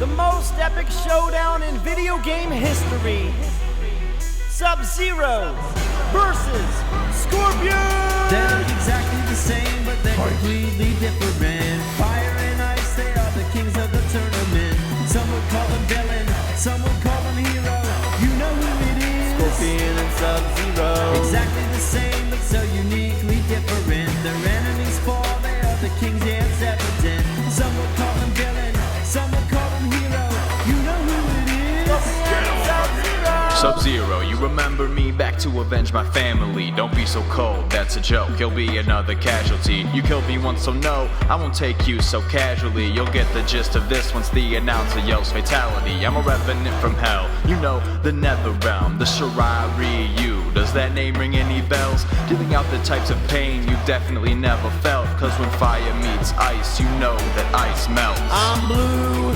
the most epic showdown in video game history. Sub-Zero versus Scorpion! They look exactly the same, but they're completely different. Fire and ice, they are the kings of the tournament. Some would call them villain, some would call them hero. You know who it is. Scorpion and Sub-Zero. Exactly the same, but so uniquely different. Their enemies fall, they are the kings, yeah, it's evident. Some would call them villain, some would call them hero. You know who it is. Scorpion and Sub-Zero. Sub-Zero, you remember me, back to avenge my family. Don't be so cold, that's a joke, you'll be another casualty. You killed me once, so no, I won't take you so casually. You'll get the gist of this once the announcer yells fatality. I'm a revenant from hell, you know, the nether realm, the Shirari-yu. Does that name ring any bells? Dealing out the types of pain you definitely never felt. Cause when fire meets ice, you know that ice melts. I'm blue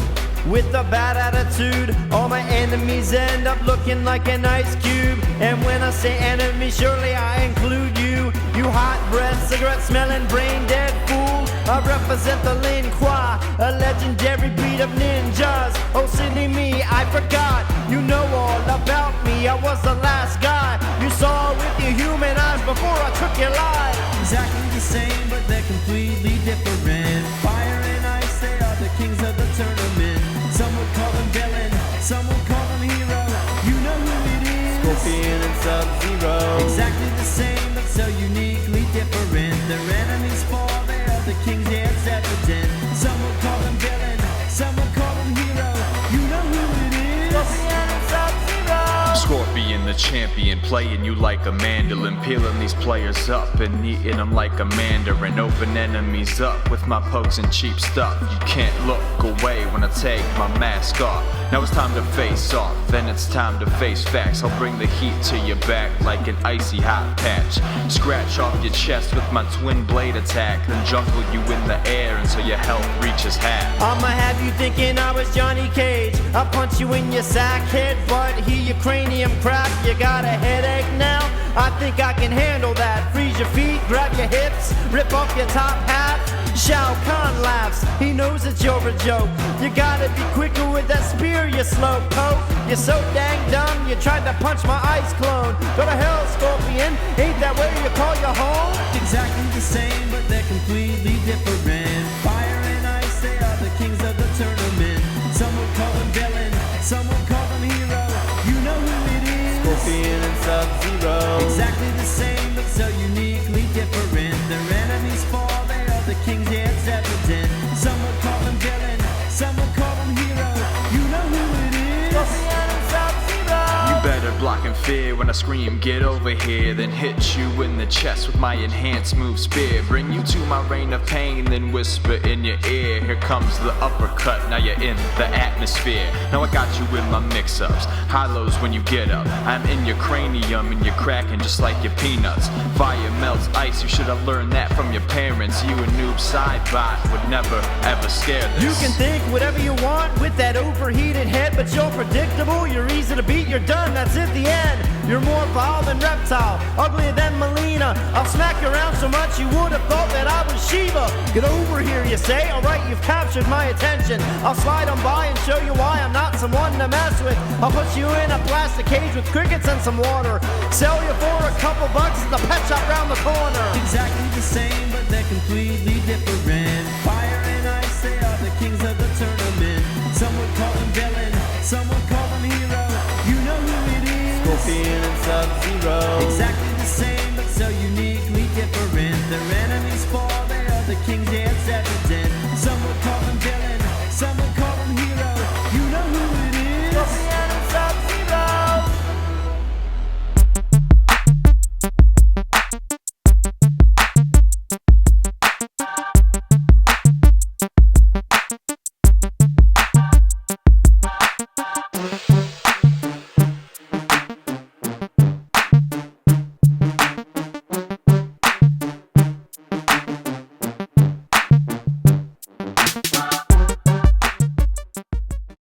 with a bad attitude. All my enemies end up looking like an ice cube. And when I say enemy, surely I include you. You hot breath, cigarette smelling, brain dead fool. I represent the Lin Kuei, a legendary breed of ninjas. Oh silly me, I forgot. You know all about me, I was the last guy you saw with your human eyes before I took your life. Exactly the same, but they're completely different. Fire and ice, they are the kings of the tournament. Some would call them villain, some would call them hero. You know who it is. Scorpion and Sub-Zero. Exactly the same, but so uniquely different. Their enemies fall, they are the kings, yeah, it's evident. Some would call them villain, some would call them hero. You know who it is. Scorpion and Sub-Zero. Scorpion the champion, playing you like a mandolin. Peeling these players up and eating them like a mandarin. Open enemies up with my pokes and cheap stuff. You can't look away when I take my mask off. Now it's time to face off, then it's time to face facts. I'll bring the heat to your back like an icy hot patch. Scratch off your chest with my twin blade attack, then juggle you in the air until your health reaches half. I'ma have you thinking I was Johnny Cage. I'll punch you in your sack head, but hear your cranium crack. You got a headache now? I think I can handle that. Freeze your feet, grab your hips, rip off your top hat. Shao Kahn laughs, he knows that you're a joke. You gotta be quicker with that spear, you slow poke. You're so dang dumb, you tried to punch my ice clone. Go to hell, Scorpion, ain't that where you call your home? Exactly the same, but they're completely different. Fire and ice, they are the kings of the tournament. Some would call them villain, some would call them hero. You know who it is. Scorpion and Sub-Zero. Exactly the same, but so uniquely different. Their enemies fall, they are the kings, yeah, it's evident. Some would call them villain, some would call them hero. You know who it is. Scorpion and Sub-Zero. You better block in fear when I scream, get over here. Then hit you in the chest with my enhanced move spear. Bring you to my reign of pain, then whisper in your ear. Here comes the uppercut, now you're in the atmosphere. Now I got you in my mix-ups, high-lows when you get up. I'm in your cranium and you're cracking just like your peanuts. Fire melts ice, you should have learned that from your parents. You a noob side-bot would never ever scare this. You can think whatever you want with that overheated head, but you're predictable, you're easy to beat, you're done, that's it, the end. You're more vile than Reptile, uglier than Melina. I'll smack you around so much you would have thought that I was Shiva. Get over here, you say? Alright, you've captured my attention. I'll slide on by and show you why I'm not someone to mess with. I'll put you in a plastic cage with crickets and some water. Sell you for a couple bucks at the pet shop round the corner. Exactly the same, but they're completely different. Fire and ice, they are the kings of the tournament. Some would call them villain, some would call them hero. You know who it is. Scorpion and Sub-Zero. Exactly the same, but so uniquely different. Their enemies